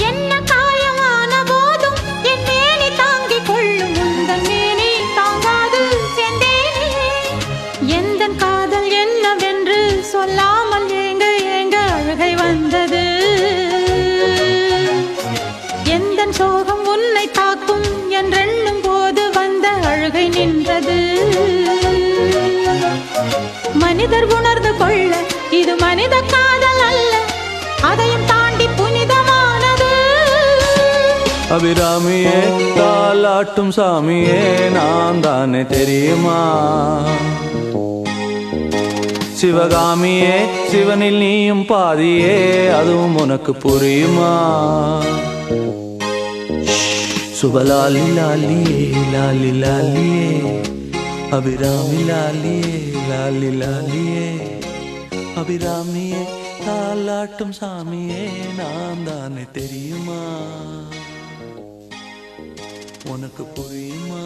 என்ன காயமான போதும் என் மேனி தாங்கிக் கொள்ளும் உந்தன் மேனி தாங்காது செந்தேனே. எந்தன் காதல் என்னவென்று சொல்லாமல் ஏங்க ஏங்க அழுகை வந்தது. எந்தன் சோகம் உன்னை தாக்கும் என்றெண்ணும் போது வந்த அழுகை நின்றது. மனிதர் உணர்ந்து கொள்ள இது மனித காதல் அல்ல, அதையும் தாண்டி புனிதமானது. அபிராமியே தாலாட்டும் சாமியே நான் தானே தெரியுமா? சிவகாமியே சிவனில் நீயும் பாதியே அதுவும் உனக்கு புரியுமா? சுபலாலி லாலியே லாலி லாலியே அபிராமி லாலியே லாலி லாலியே. அபிராமியே தாலாட்டும் சாமியே நான் தானே தெரியுமா? உனக்கு புரியுமா?